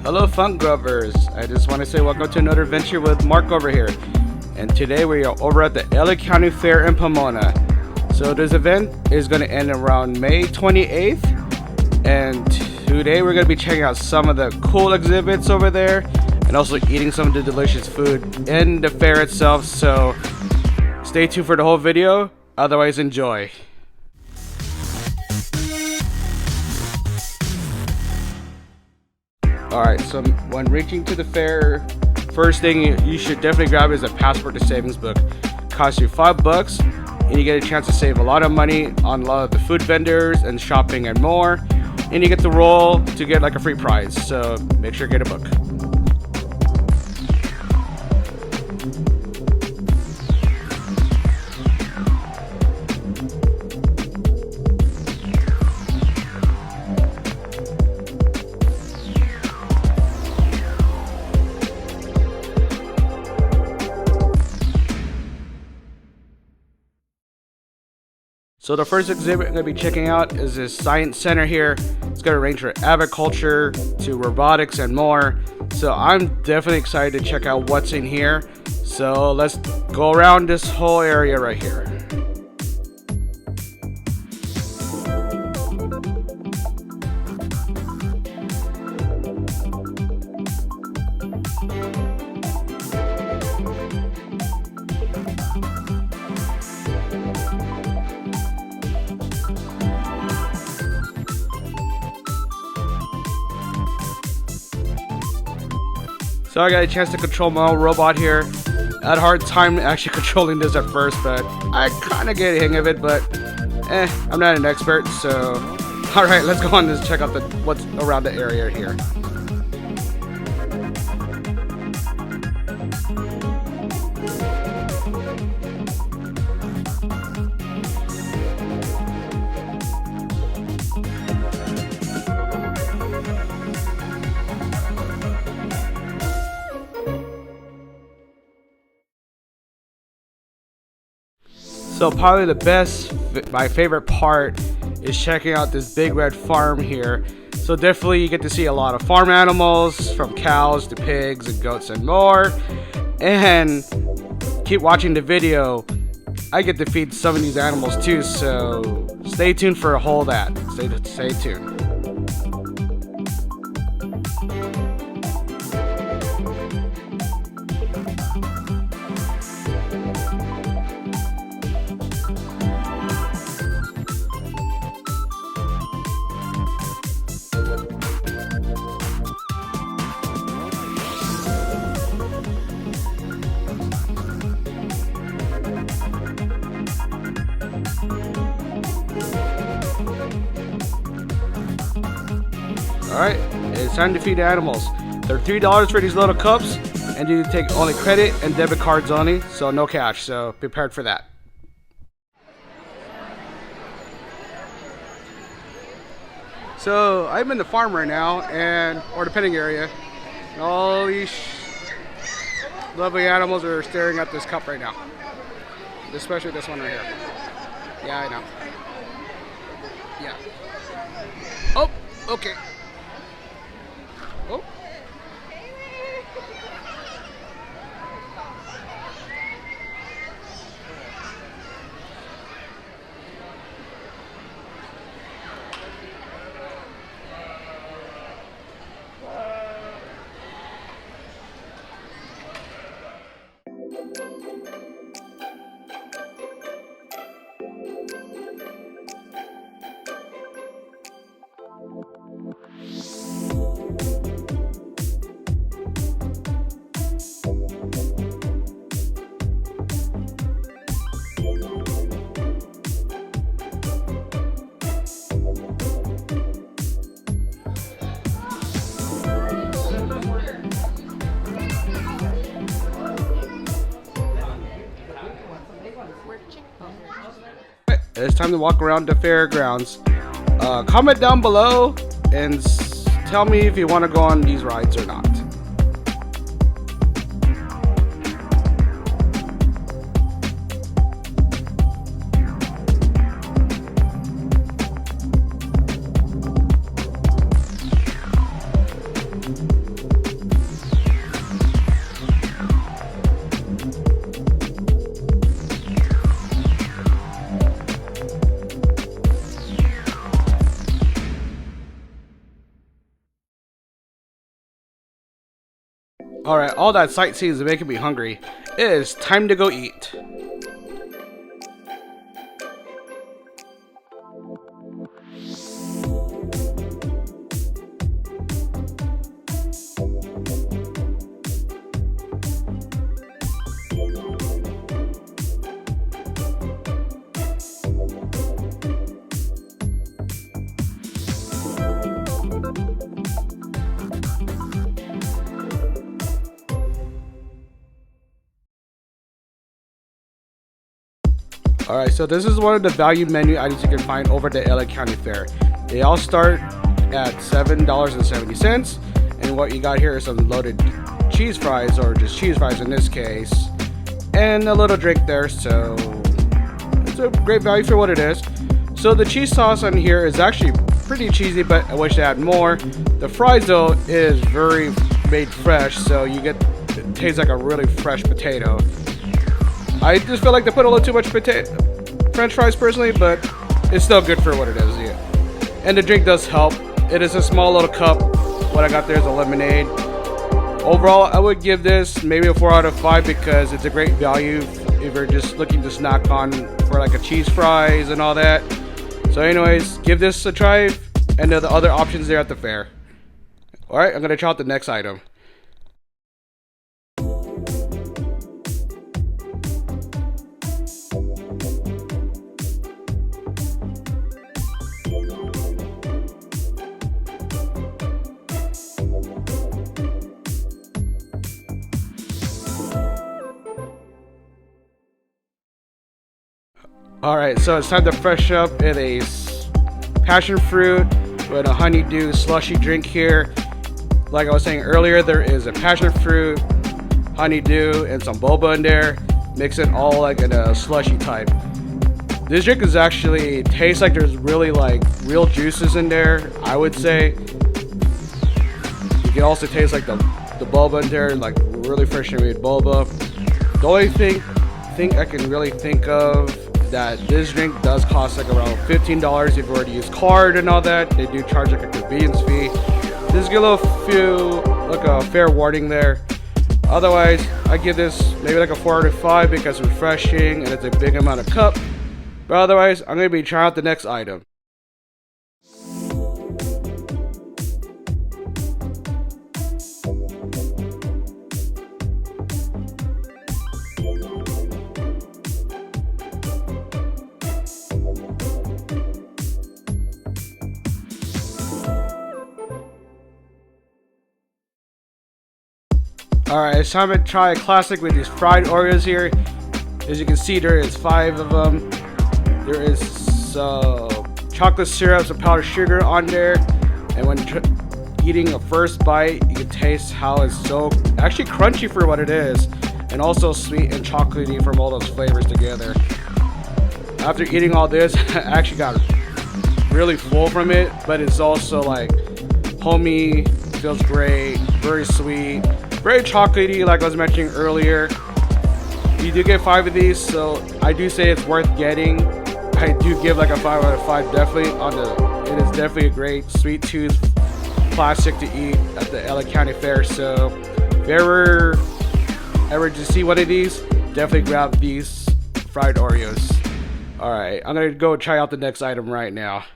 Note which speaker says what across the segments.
Speaker 1: Hello Funngrubers, I just want to say welcome to another adventure with Mark over here. And today we are over at the LA County Fair in Pomona. So this event is going to end around May 28th. And today we're going to be checking out some of the cool exhibits over there. And also eating some of the delicious food in the fair itself. So stay tuned for the whole video, otherwise enjoy. Alright, so when reaching to the fair, first thing you should definitely grab is a passport to savings book. Costs you $5 and you get a chance to save a lot of money on a lot of the food vendors and shopping and more. And you get the roll to get like a free prize, so make sure you get a book. So the first exhibit I'm going to be checking out is this science center here. It's going to range from agriculture to robotics and more. So I'm definitely excited to check out what's in here. So let's go around this whole area right here. So I got a chance to control my own robot here. I had a hard time actually controlling this at first, but I kind of get a hang of it, but I'm not an expert, so alright, let's go on and check out what's around the area here. So probably my favorite part is checking out this big red farm here. So definitely you get to see a lot of farm animals, from cows to pigs and goats and more. And keep watching the video. I get to feed some of these animals too, so stay tuned for a whole that. Stay tuned. Alright, it's time to feed the animals. They're $3 for these little cups, and you take only credit and debit cards only, so no cash, so be prepared for that. So I'm in the farm right now, or the petting area, and all these lovely animals are staring at this cup right now. Especially this one right here. Yeah, I know. Yeah. Oh, okay. Oh. It's time to walk around the fairgrounds. Comment down below and tell me if you want to go on these rides or not. Alright, all that sightseeing is making me hungry. It is time to go eat. Alright, so this is one of the value menu items you can find over at the LA County Fair. They all start at $7.70, and what you got here is some loaded cheese fries, or just cheese fries in this case, and a little drink there, so it's a great value for what it is. So the cheese sauce on here is actually pretty cheesy, but I wish they had more. The fries though is very made fresh, so you get, it tastes like a really fresh potato. I just feel like they put a little too much French fries personally, but it's still good for what it is. Yeah. And the drink does help. It is a small little cup. What I got there is a lemonade. Overall, I would give this maybe a 4 out of 5 because it's a great value if you're just looking to snack on for like a cheese fries and all that. So anyways, give this a try, and the other options there at the fair. Alright, I'm going to try out the next item. Alright, so it's time to fresh up in a passion fruit with a honeydew slushy drink here. Like I was saying earlier, there is a passion fruit, honeydew, and some boba in there. Mix it all like in a slushy type. This drink is actually tastes like there's really like real juices in there, I would say. You can also taste like the boba in there, like really freshly made boba. The only thing I can really think of that this drink does cost like around $15 if you were to use card and all that. They do charge like a convenience fee. Just get a fair warning there. Otherwise, I give this maybe like a 4 out of 5 because it's refreshing and it's a big amount of cup. But otherwise, I'm going to be trying out the next item. Alright, it's time to try a classic with these fried Oreos here. As you can see, there is 5 of them. There is chocolate syrup, some powdered sugar on there. And when eating a first bite, you can taste how it's so actually crunchy for what it is. And also sweet and chocolatey from all those flavors together. After eating all this, I actually got really full from it. But it's also like homey, feels great, very sweet. Very chocolatey, like I was mentioning earlier. You do get 5 of these, so I do say it's worth getting. I do give like a 5 out of 5 definitely on the. It is definitely a great sweet tooth classic to eat at the LA County Fair. So if you ever to see one of these, definitely grab these fried Oreos. All right, I'm gonna go try out the next item right now.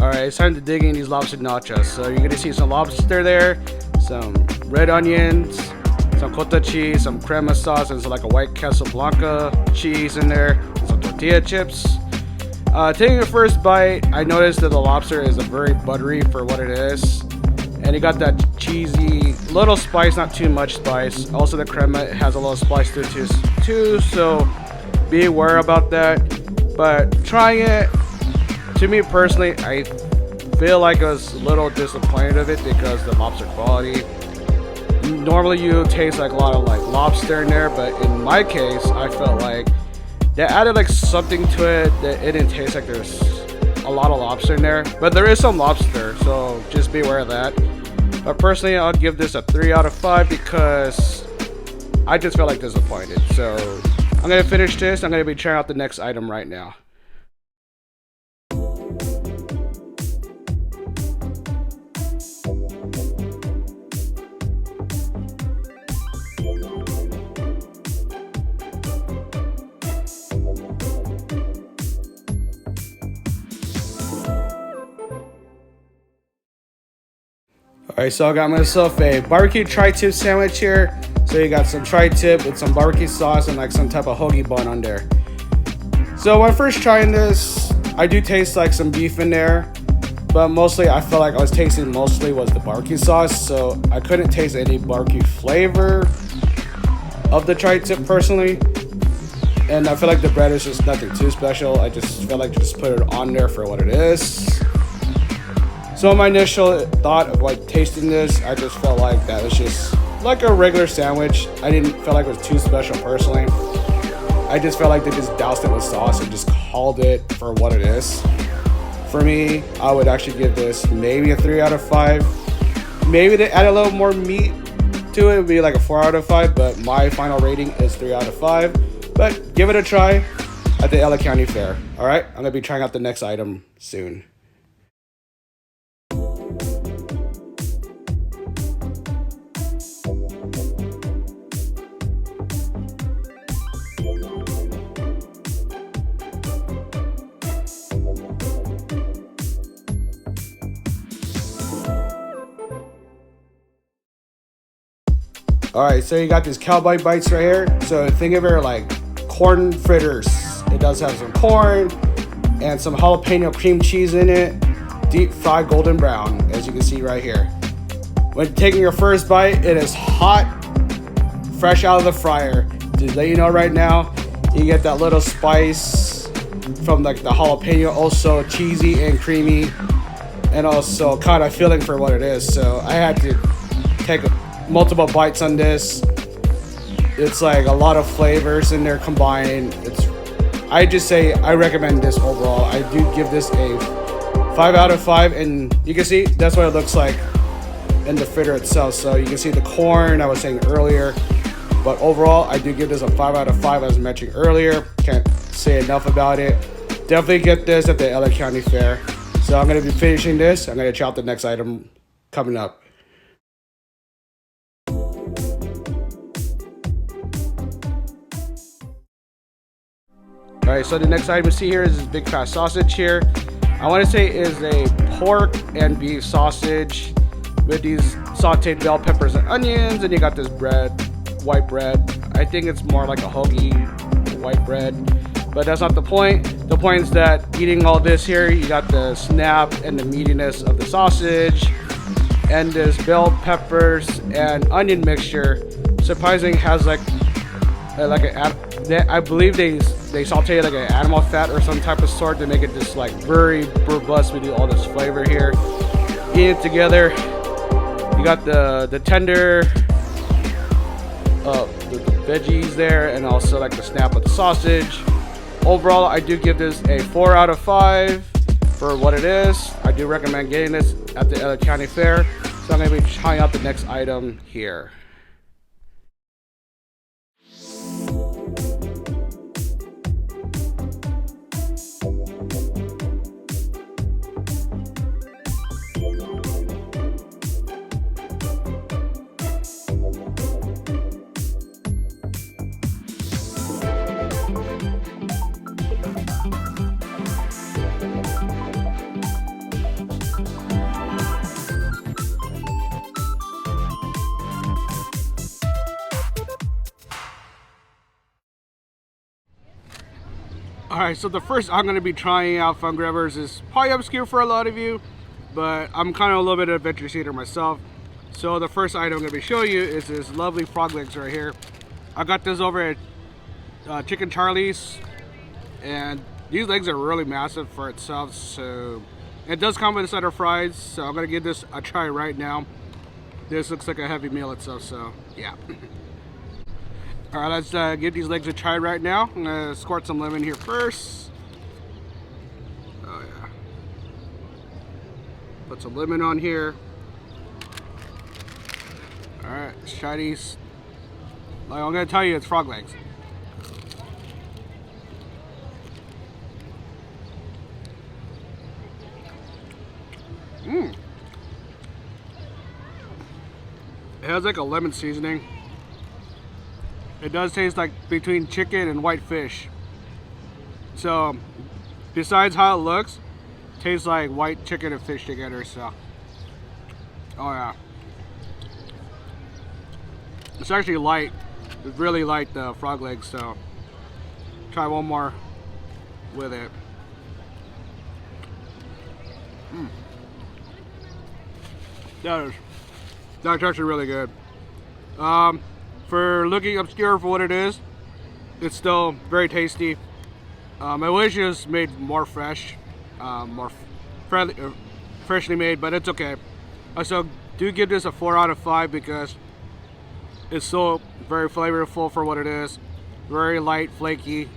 Speaker 1: Alright, it's time to dig in these lobster nachos. So you're gonna see some lobster there, some red onions, some cottage cheese, some crema sauce, and some like a white Casablanca cheese in there, and some tortilla chips. Taking the first bite, I noticed that the lobster is a very buttery for what it is. And it got that cheesy, little spice, not too much spice. Also the crema has a little spice to it too, so be aware about that. But trying it, to me personally, I feel like I was a little disappointed of it because the lobster quality. Normally you taste like a lot of like lobster in there, but in my case, I felt like They added like something to it that it didn't taste like there's a lot of lobster in there, but there is some lobster, so just be aware of that. But personally, I'll give this a 3 out of 5 because I just felt like disappointed. So I'm gonna finish this. I'm gonna be trying out the next item right now. Alright, so I got myself a BBQ TriTip Sandwich here. So you got some tri-tip with some barbecue sauce and like some type of hoagie bun on there. So when first trying this, I do taste like some beef in there, but mostly I felt like I was tasting mostly was the barbecue sauce, so I couldn't taste any barbecue flavor of the tri-tip personally. And I feel like the bread is just nothing too special. I just felt like just put it on there for what it is. So my initial thought of like tasting this, I just felt like that was just like a regular sandwich. I didn't feel like it was too special personally. I just felt like they just doused it with sauce and just called it for what it is. For me, I would actually give this maybe a 3 out of 5. Maybe to add a little more meat to it would be like a 4 out of 5, but my final rating is 3 out of 5. But give it a try at the LA County Fair. All right, I'm gonna be trying out the next item soon. Alright, so you got these Cowboy Bites right here. So think of it like corn fritters. It does have some corn and some jalapeno cream cheese in it. Deep fried golden brown, as you can see right here. When taking your first bite, it is hot, fresh out of the fryer. To let you know right now, you get that little spice from like the jalapeno, also cheesy and creamy, and also kind of filling for what it is. So I had to take multiple bites on this. It's like a lot of flavors in there combined. I just say I recommend this overall. I do give this a 5 out of 5, and you can see that's what it looks like in the fritter itself. So you can see the corn I was saying earlier, but overall I do give this a 5 out of 5 as I mentioned earlier. Can't say enough about it. Definitely get this at the LA County Fair. So I'm going to be finishing this. I'm going to try out the next item coming up. Alright, so the next item you see here is this big fat sausage here. I want to say it is a pork and beef sausage with these sauteed bell peppers and onions, and you got this bread, white bread. I think it's more like a hoagie, white bread, but that's not the point. The point is that eating all this here, you got the snap and the meatiness of the sausage, and this bell peppers and onion mixture. Surprisingly has I believe they saute like an animal fat or some type of sort to make it just like very robust with all this flavor here. Eat it together. You got the tender, the veggies there, and also like the snap of the sausage. Overall, I do give this a 4 out of 5 for what it is. I do recommend getting this at the LA County Fair. So I'm going to be trying out the next item here. Alright, so the first I'm going to be trying out Funngrub is probably obscure for a lot of you, but I'm kind of a little bit of an adventure eater myself. So the first item I'm going to be showing you is this lovely frog legs right here. I got this over at Chicken Charlie's, and these legs are really massive for itself, so it does come with a set of fries, so I'm going to give this a try right now. This looks like a heavy meal itself, so yeah. All right, let's give these legs a try right now. I'm gonna squirt some lemon here first. Oh yeah. Put some lemon on here. All right, let's try these. Like I'm gonna tell you, it's frog legs. Mmm. It has like a lemon seasoning. It does taste like between chicken and white fish. So, besides how it looks, it tastes like white chicken and fish together. So, oh yeah, it's actually light. It's really light, the frog legs. So, try one more with it. That's actually really good. For looking obscure for what it is, it's still very tasty. I wish it was made more fresh, more freshly made, but it's okay. I still do give this a 4 out of 5 because it's so very flavorful for what it is. Very light, flaky,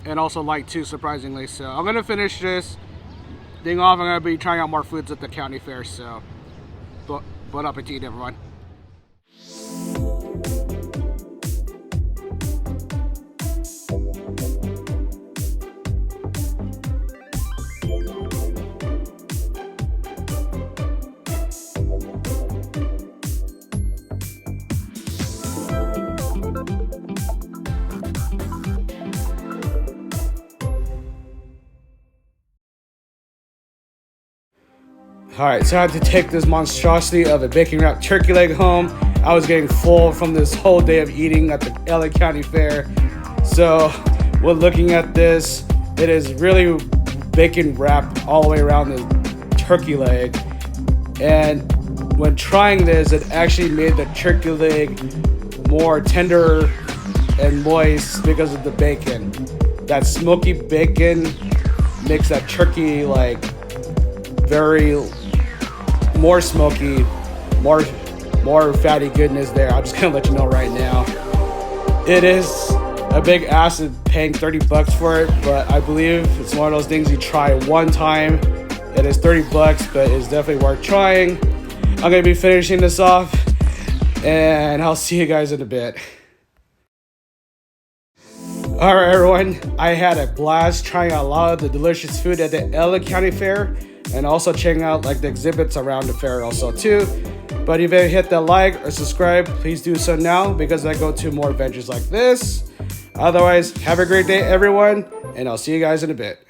Speaker 1: and also light too, surprisingly. So I'm gonna finish this thing off. I'm gonna be trying out more foods at the county fair. So, bon appetit, everyone. Alright, so I had to take this monstrosity of a bacon wrapped turkey leg home. I was getting full from this whole day of eating at the LA County Fair. So, when looking at this, it is really bacon wrapped all the way around the turkey leg. And when trying this, it actually made the turkey leg more tender and moist because of the bacon. That smoky bacon makes that turkey like very more smoky, more fatty goodness there. I'm just gonna let you know right now. It is a big ass of paying 30 bucks for it, but I believe it's one of those things you try one time. It is 30 bucks, but it's definitely worth trying. I'm gonna be finishing this off, and I'll see you guys in a bit. Alright everyone, I had a blast trying out a lot of the delicious food at the LA County Fair, and also checking out like the exhibits around the fair also too. But if you hit that like or subscribe, please do so now because I go to more adventures like this. Otherwise, have a great day everyone, and I'll see you guys in a bit.